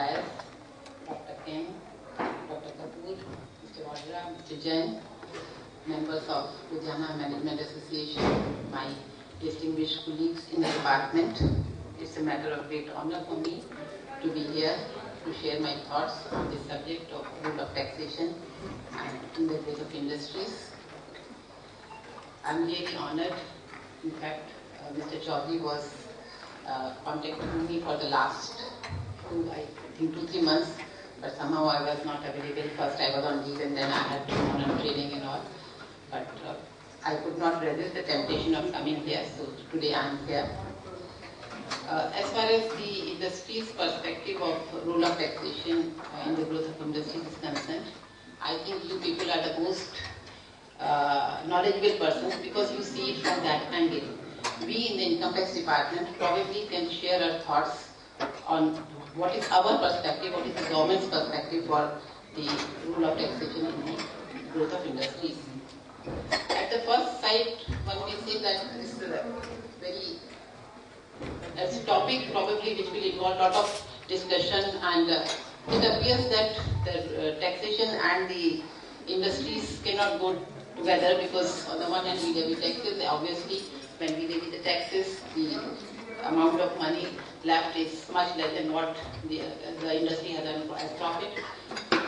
Fayaz, Dr. Ken, Dr. Kapoor, Mr. Vadra, Mr. Jain, members of Ludhiana Management Association, my distinguished colleagues in the department. It's a matter of great honor for me to be here to share my thoughts on the subject of role of taxation and in the growth of industries. I'm really honored. In fact, Mr. Chaudhary was contacting me for the last 2-3 months, but somehow I was not available. First I was on leave and then I had to go on training and all. But I could not resist the temptation of coming here, so today I am here. As far as the industry's perspective of role of taxation in the growth of industry is concerned, I think you people are the most knowledgeable persons because you see it from that angle. We in the income tax department probably can share our thoughts on what is our perspective, what is the government's perspective for the role of taxation in the growth of industries. At the first sight, one may say that this is a very topic probably which will involve a lot of discussion, and it appears that the taxation and the industries cannot go together because on the one hand we levy taxes. Obviously when we levy the taxes, the amount of money left is much less than what the industry has earned as profit.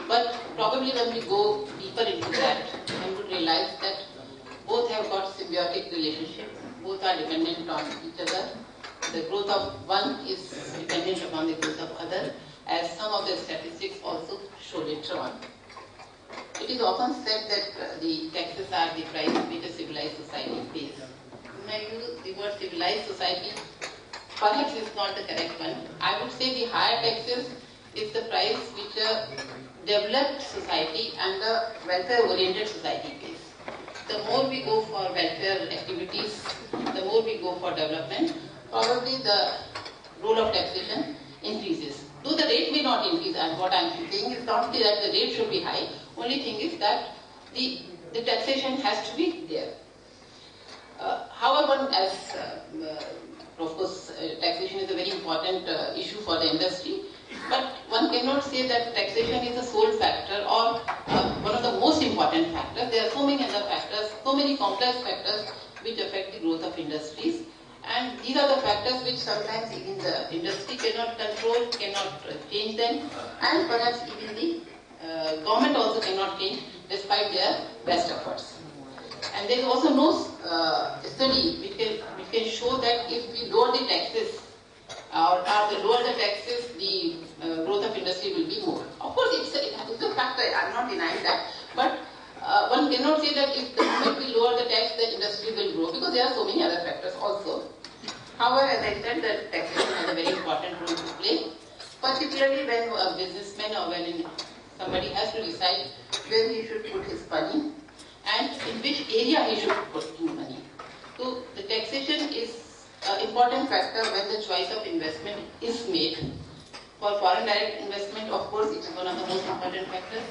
But probably when we go deeper into that, one would realize that both have got symbiotic relationship, both are dependent on each other. The growth of one is dependent upon the growth of other, as some of the statistics also show later on. It is often said that the taxes are the price which a civilized society pays. When I use the word civilized society, perhaps is not the correct one. I would say the higher taxes is the price which a developed society and a welfare-oriented society pays. The more we go for welfare activities, the more we go for development, probably the role of taxation increases. Though the rate may not increase, and what I am saying is not that the rate should be high, only thing is that the taxation has to be there. However, of course, taxation is a very important issue for the industry, but one cannot say that taxation is the sole factor or one of the most important factors. There are so many other factors, so many complex factors which affect the growth of industries, and these are the factors which sometimes even the industry cannot control, cannot change them, and perhaps even the government also cannot change despite their best efforts. And there is also no study which can show that if we lower the taxes or lower the taxes, the growth of industry will be more. Of course, it's a factor. I am not denying that, but one cannot say that if the moment we lower the tax, the industry will grow because there are so many other factors also. However, as I said, the taxation has a very important role to play, particularly when a businessman or when somebody has to decide where he should put his money and in which area he should put his money. So the taxation is an important factor when the choice of investment is made. For foreign direct investment, of course, it is one of the most important factors.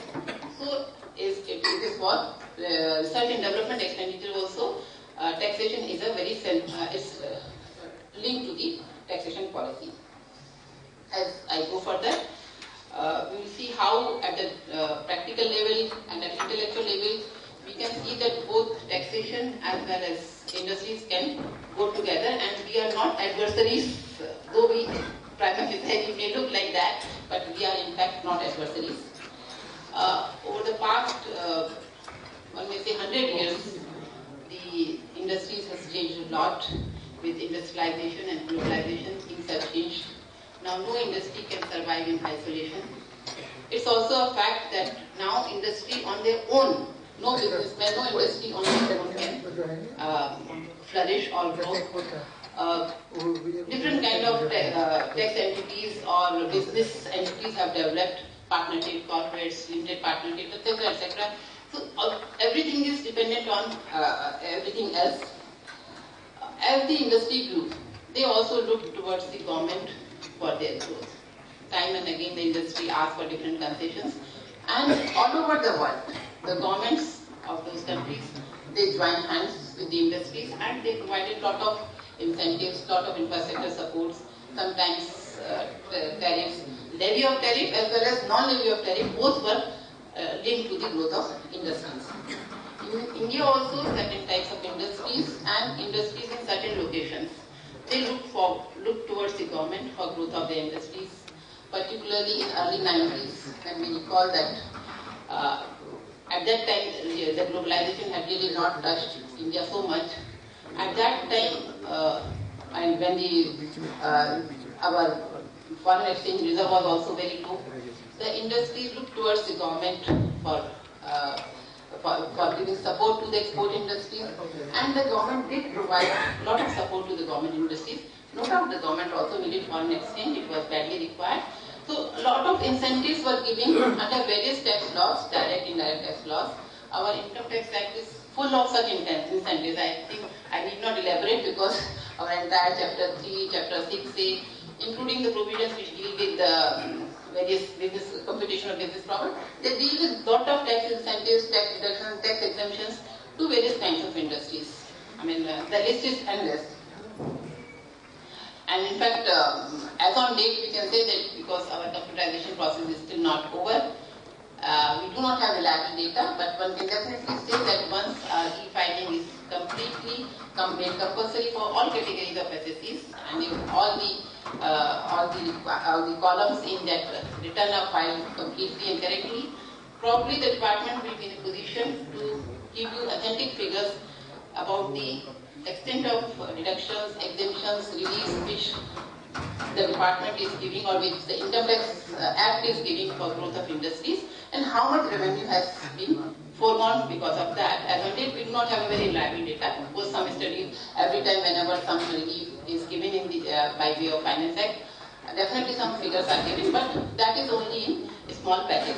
So it is for research and development expenditure also. Taxation is a very linked to the taxation policy. As I go further, we will see how at the practical level and at intellectual level we can see that both taxation as well as industries can go together, and we are not adversaries, though we prima facie may look like that, but we are in fact not adversaries. Over the past, one may say 100 years, the industries has changed a lot. With industrialization and globalization, things have changed. Now no industry can survive in isolation. It's also a fact that now industry on their own, no businessman, no industry on their own can flourish or grow. Different kind of tax entities or business entities have developed, partnership, corporates, limited partnership, etc., etc. So everything is dependent on everything else. As the industry grew, they also looked towards the government for their growth. Time and again the industry asked for different concessions, and all over the world, the governments of those countries, they joined hands with the industries and they provided a lot of incentives, lot of infrastructure supports, sometimes tariffs, levy of tariff as well as non-levy of tariff, both were linked to the growth of industries. In India also, certain types of industries and industries in certain locations, they look towards the government for growth of the industries, particularly in early 90s, when we recall that at that time the globalization had really not touched India so much. At that time, and when our foreign exchange reserve was also very low, the industries looked towards the government for giving support to the export industries, and the government did provide a lot of support to the government industries. No doubt the government also needed foreign exchange, it was badly required. So a lot of incentives were given under various tax laws, direct, indirect tax laws. Our income tax act is full of such incentives. I think I need not elaborate because our entire chapter 3, chapter 6A, including the provisions which deal with the various business computation of business profit, they deal with lot of tax incentives, tax deductions, tax exemptions to various kinds of industries. I mean, the list is endless. And in fact, as on date, we can say that because our computerization process is still not over, we do not have reliable data, but one can definitely say that once e-filing is completely made compulsory for all categories of SSEs, and if all the columns in that return are filed completely and correctly, probably the department will be in a position to give you authentic figures about the extent of deductions, exemptions, reliefs which the department is giving or which the Income Tax Act is giving for growth of industries, and how much revenue has been foregone because of that. As on date, we do not have a very reliable data. Of course, some studies, every time whenever some relief is given in the, by way of Finance Act, definitely some figures are given, but that is only in a small package.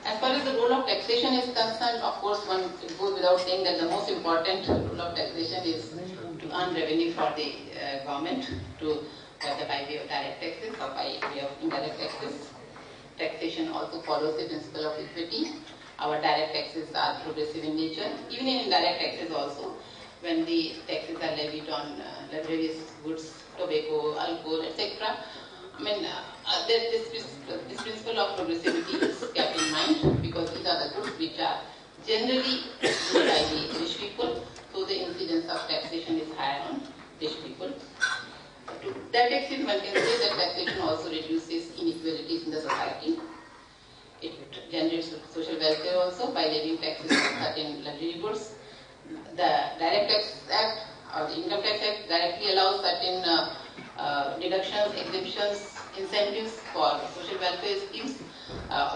As far as the role of taxation is concerned, of course, one goes without saying that the most important role of taxation is to earn revenue for the government, to whether by way of direct taxes or by way of indirect taxes. Taxation also follows the principle of equity. Our direct taxes are progressive in nature. Even in indirect taxes also, when the taxes are levied on various goods, tobacco, alcohol, etc., I mean, this principle of progressivity is kept in mind because these are the goods which are generally used by the rich people, so the incidence of taxation is higher on rich people. To that extent, one can say that taxation also reduces inequalities in the society. It generates social welfare also by levying taxes on certain luxury goods. The Direct Tax Act or the Income Tax Act directly allows certain deductions, exemptions, incentives for social welfare schemes.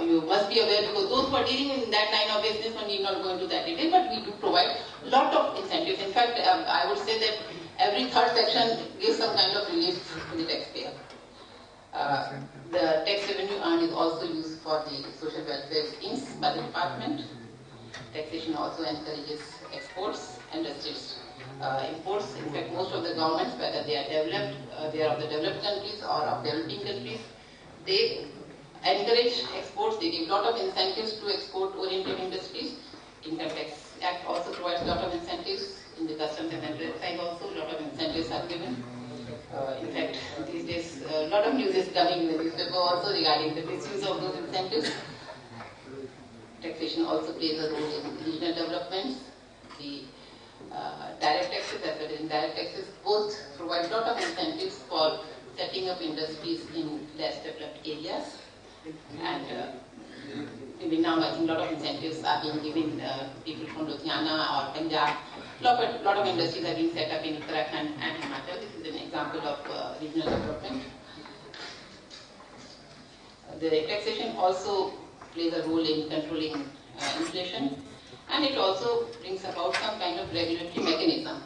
You must be aware because those who are dealing in that line of business, one need not go into that detail, but we do provide a lot of incentives. In fact, I would say that every third section gives some kind of relief to the taxpayer. The tax revenue earned is also used for the social welfare schemes by the department. Taxation also encourages exports and restricts imports. In fact, most of the governments, whether they are developed, they are of the developed countries or of developing countries, they encourage exports. They give a lot of incentives to export-oriented industries. Income Tax Act also provides a lot of incentives. In the customs and excise also, a lot of incentives are given. In fact, these days, a lot of news is coming in the newspaper also regarding the misuse of those incentives. Taxation also plays a role in regional developments. The direct taxes as well as indirect taxes both provide a lot of incentives for setting up industries in less developed areas. And even now, I think a lot of incentives are being given people from Ludhiana or Punjab. A lot of industries are being set up in Uttarakhand and Himachal. This is an example of regional development. The taxation also plays a role in controlling inflation, and it also brings about some kind of regulatory mechanism.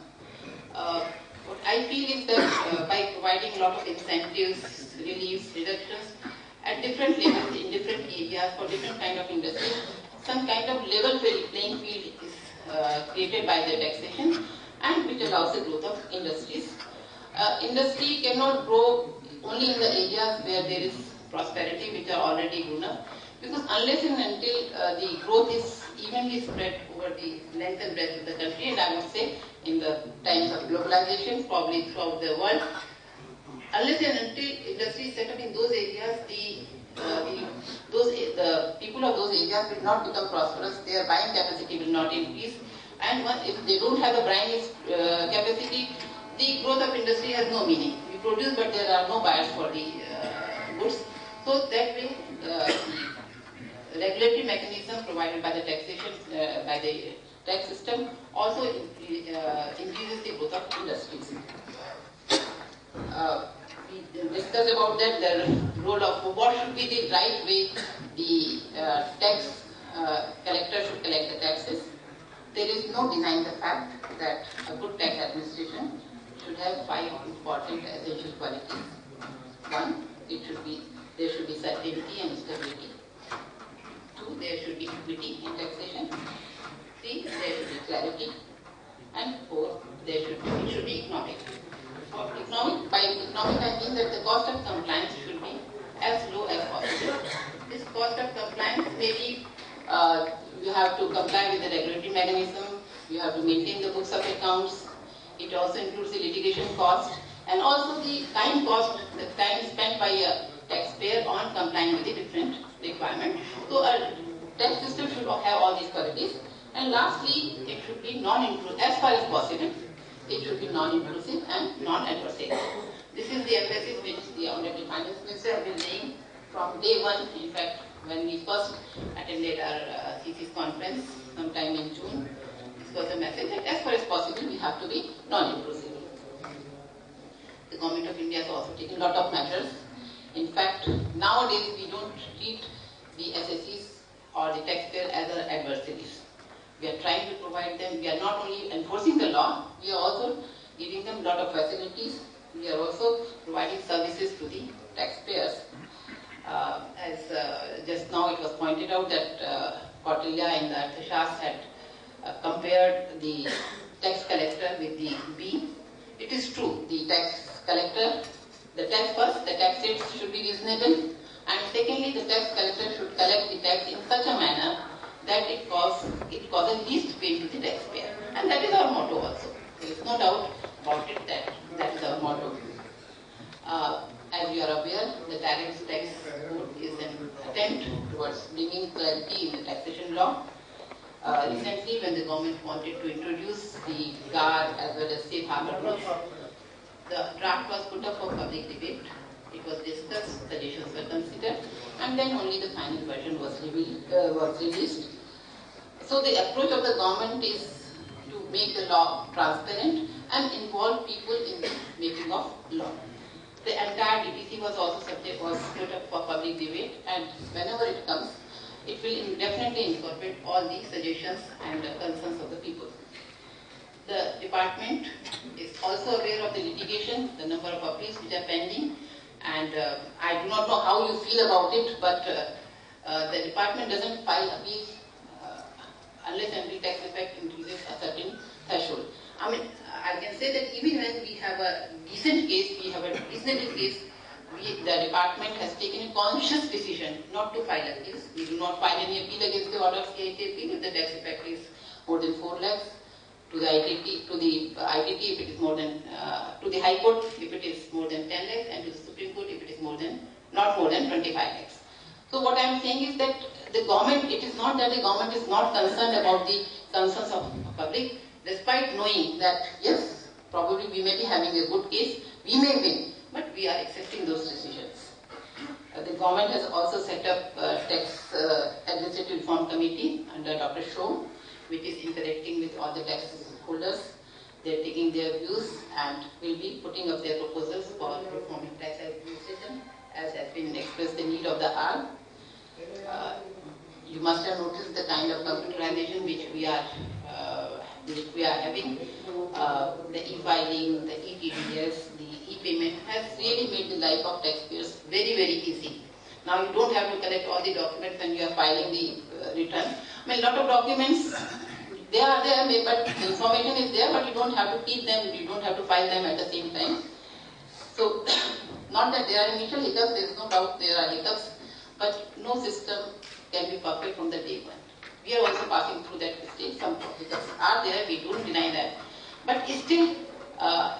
What I feel is that by providing a lot of incentives, reliefs, reductions at different levels in different areas for different kind of industries, some kind of level playing field is created by the taxation, and which allows the growth of industries. Industry cannot grow only in the areas where there is prosperity, which are already grown up, because unless and until the growth is evenly spread over the length and breadth of the country, and I would say in the times of globalization, probably throughout the world, unless and until industry is set up in those areas, the people of those areas will not become prosperous. Their buying capacity will not increase, and if they don't have the buying capacity, the growth of industry has no meaning. We produce, but there are no buyers for the goods. So that way, the regulatory mechanism provided by the taxation, by the tax system, also increases the growth of industries. We discussed about that, the role of what should be the right way the tax collector should collect the taxes. There is no denying the fact that a good tax administration should have 5 important essential qualities. 1, there should be certainty and stability. 2, there should be equity in taxation. 3, there should be clarity. And 4, it should be economic. By economic, I mean that the cost of compliance should be as low as possible. This cost of compliance may be, you have to comply with the regulatory mechanism, you have to maintain the books of accounts, it also includes the litigation cost, and also the time cost, the time spent by a taxpayer on complying with the different requirements. So a tax system should have all these qualities. And lastly, it should be non-inclusive, as far as possible. It should be non-inclusive and non-adversarial. This is the emphasis which the Honorable Finance Minister has been laying from day one. In fact, when we first attended our CC's conference sometime in June, this was a message that as far as possible we have to be non-inclusive. The Government of India has also taken a lot of measures. In fact, nowadays we don't treat the SSEs or the taxpayer as our adversaries. We are trying to provide them, we are not only enforcing the law, we are also giving them a lot of facilities. We are also providing services to the taxpayers. As just now it was pointed out that Kautilya and the Arthashastras had compared the tax collector with the bee. It is true, the tax collector, the tax rates should be reasonable, and secondly, the tax collector should collect the tax in such a manner that it causes least pain to the taxpayer. And that is our motto also. There is no doubt about it that is our motto. As you are aware, the direct tax code is an attempt towards bringing clarity in the taxation law. Recently, when the government wanted to introduce the GAR as well as safe harbor rules, the draft was put up for public debate. It was discussed, suggestions were considered, and then only the final version was released. So the approach of the government is to make the law transparent and involve people in the making of law. The entire DTC was put up for public debate, and whenever it comes, it will definitely incorporate all the suggestions and concerns of the people. The department is also aware of the litigation, the number of appeals which are pending, and I do not know how you feel about it, but the department doesn't file appeals unless and until tax effect increases a certain threshold. I mean, I can say that even when we have a decent case, we have a reasonable case, the department has taken a conscious decision not to file appeals. We do not file any appeal against the order of CIT appeal if the tax effect is more than 4 lakhs. To the ITT if it is more than, to the High Court if it is more than 10 lakhs, and to the Supreme Court if it is not more than 25 lakhs. So what I am saying is that the government, it is not that the government is not concerned about the concerns of the public, despite knowing that yes, probably we may be having a good case, we may win, but we are accepting those decisions. The government has also set up a tax administrative reform committee under Dr. Shom, which is interacting with all the tax holders. They are taking their views and will be putting up their proposals for reforming tax administration, as has been expressed the need of the hour. You must have noticed the kind of computerization which we are having. The e-filing, the e-TDS, the e-payment has really made the life of taxpayers very, very easy. Now you don't have to collect all the documents when you are filing the return. I mean, a lot of documents, they are there, but the information is there, but you don't have to keep them, you don't have to file them at the same time. So, not that there are initial hiccups, there is no doubt there are hiccups, but no system can be perfect from the day one. We are also passing through that stage. Some hiccups are there, we don't deny that. But still,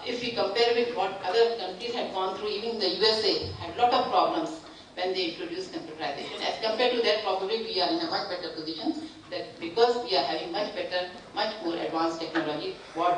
if we compare with what other countries had gone through, even the USA had a lot of problems when they introduced computerization. As compared to that, probably we are in a much better position, that because we are having much better, much more advanced technology. What